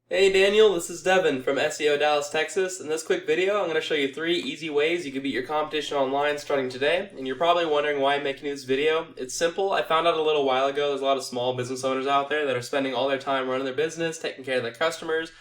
Hey Daniel, this is Devin from SEO Dallas, Texas. In this quick video, I'm going to show you 3 easy ways you can beat your competition online starting today. And you're probably wondering why I'm making this video. It's simple. I found out a little while ago there's a lot of small business owners out there that are spending all their time running their business, taking care of their customers,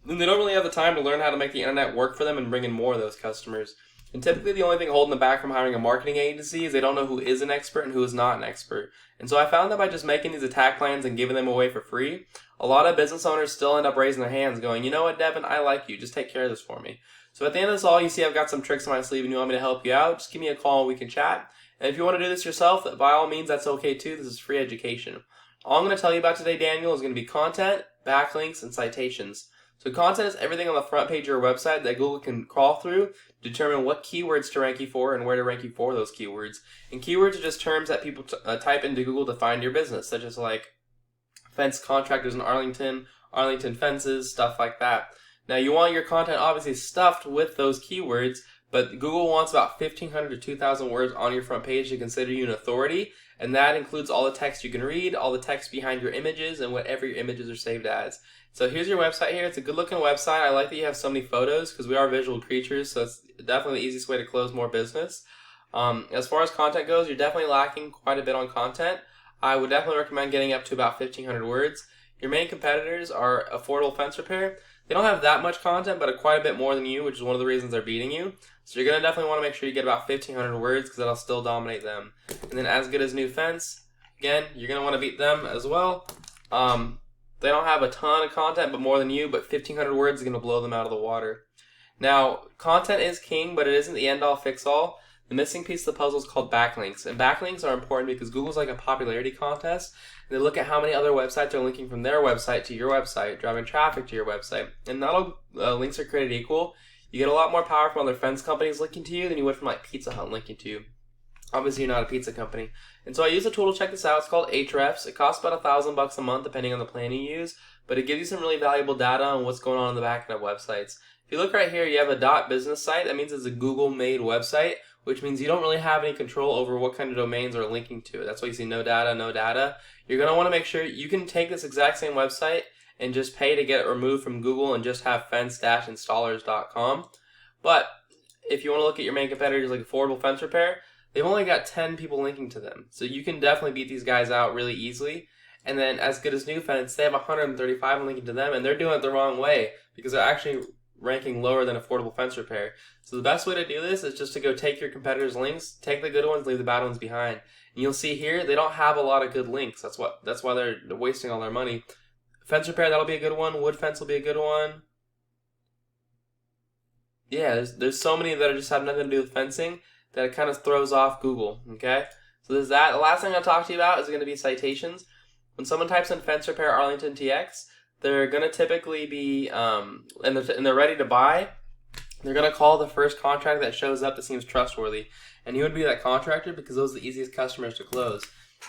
and they don't really have the time to learn how to make the internet work for them and bring in more of those customers. And typically the only thing holding them back from hiring a marketing agency is they don't know who is an expert and who is not an expert. And so I found that by just making these attack plans and giving them away for free, a lot of business owners still end up raising their hands going, you know what, Devin, I like you. Just take care of this for me. So at the end of this all, you see I've got some tricks on my sleeve and you want me to help you out, just give me a call and we can chat. And if you want to do this yourself, by all means, that's okay too. This is free education. All I'm going to tell you about today, Daniel, is going to be content, backlinks, and citations. So content is everything on the front page of your website that Google can crawl through to determine what keywords to rank you for and where to rank you for those keywords. And keywords are just terms that people type into Google to find your business, such as like fence contractors in Arlington, Arlington Fences, stuff like that. Now you want your content obviously stuffed with those keywords, but Google wants about 1,500 to 2,000 words on your front page to consider you an authority, and that includes all the text you can read, all the text behind your images, and whatever your images are saved as. So here's your website here. It's a good looking website. I like that you have so many photos because we are visual creatures, so it's definitely the easiest way to close more business. As far as content goes, you're definitely lacking quite a bit on content. I would definitely recommend getting up to about 1,500 words. Your main competitors are Affordable Fence Repair. They don't have that much content, but quite a bit more than you, which is one of the reasons they're beating you. So you're going to definitely want to make sure you get about 1,500 words because that'll still dominate them. And then As Good As New Fence, again, you're going to want to beat them as well. They don't have a ton of content, but more than you, but 1,500 words is going to blow them out of the water. Now, content is king, but it isn't the end-all, fix-all. The missing piece of the puzzle is called backlinks. And backlinks are important because Google's like a popularity contest. And they look at how many other websites are linking from their website to your website, driving traffic to your website. And not all links are created equal. You get a lot more power from other fence companies linking to you than you would from like Pizza Hut linking to you. Obviously, you're not a pizza company. And so I use a tool to check this out. It's called Ahrefs. It costs about $1,000 a month, depending on the plan you use. But it gives you some really valuable data on what's going on in the back end of websites. If you look right here, you have a .business site. That means it's a Google-made website, which means you don't really have any control over what kind of domains are linking to it. That's why you see no data, no data. You're going to want to make sure you can take this exact same website and just pay to get it removed from Google and just have fence-installers.com. But if you want to look at your main competitors like Affordable Fence Repair, they've only got 10 people linking to them. So you can definitely beat these guys out really easily. And then As Good As New Fence, they have 135 linking to them, and they're doing it the wrong way because they're actually ranking lower than Affordable Fence Repair. So the best way to do this is just to go take your competitors' links, take the good ones, leave the bad ones behind. And you'll see here, they don't have a lot of good links. That's why they're wasting all their money. Fence Repair, that'll be a good one. Wood Fence will be a good one. Yeah, there's so many that just have nothing to do with fencing that it kind of throws off Google, okay? So there's that. The last thing I'll talk to you about is going to be citations. When someone types in Fence Repair Arlington TX, they're going to typically be, and they're ready to buy, they're going to call the first contract that shows up that seems trustworthy. And you would be that contractor because those are the easiest customers to close.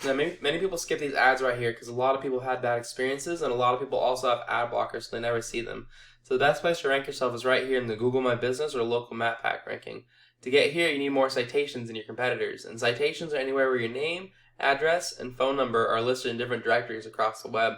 Now, many people skip these ads right here because a lot of people have had bad experiences and a lot of people also have ad blockers so they never see them. So the best place to rank yourself is right here in the Google My Business or local map pack ranking. To get here, you need more citations than your competitors. And citations are anywhere where your name, address, and phone number are listed in different directories across the web.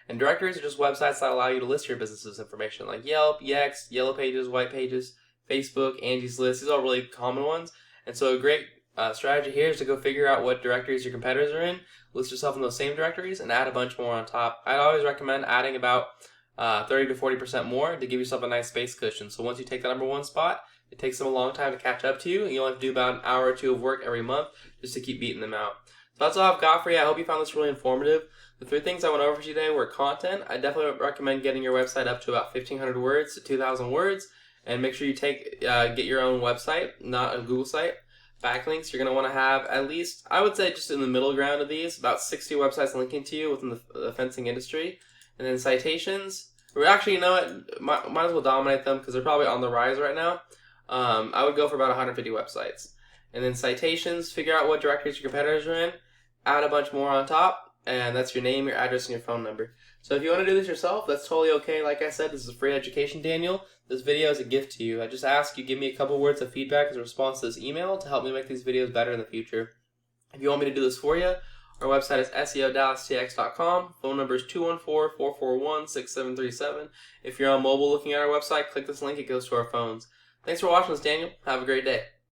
And directories are just websites that allow you to list your business's information, like Yelp, Yext, Yellow Pages, White Pages, Facebook, Angie's List. These are all really common ones. And so a great strategy here is to go figure out what directories your competitors are in, list yourself in those same directories, and add a bunch more on top. I'd always recommend adding about 30 to 40% more to give yourself a nice space cushion. So once you take the number one spot, it takes them a long time to catch up to you, and you only have to do about an hour or two of work every month just to keep beating them out. So that's all I've got for you. I hope you found this really informative. The 3 things I went over today were content. I definitely recommend getting your website up to about 1,500 words to 2,000 words, and make sure you get your own website, not a Google site. Backlinks, you're going to want to have at least, I would say just in the middle ground of these, about 60 websites linking to you within the fencing industry. And then citations, or actually, you know what, might as well dominate them because they're probably on the rise right now. I would go for about 150 websites. And then citations, figure out what directories your competitors are in, add a bunch more on top, and that's your name, your address, and your phone number. So if you want to do this yourself, that's totally okay. Like I said, this is free education, Daniel. This video is a gift to you. I just ask you give me a couple words of feedback as a response to this email to help me make these videos better in the future. If you want me to do this for you, Our website is SEO Phone number is 214-441-6737. If you're on mobile looking at our website, click this link. It goes to our phones. Thanks for watching this, Daniel. Have a great day.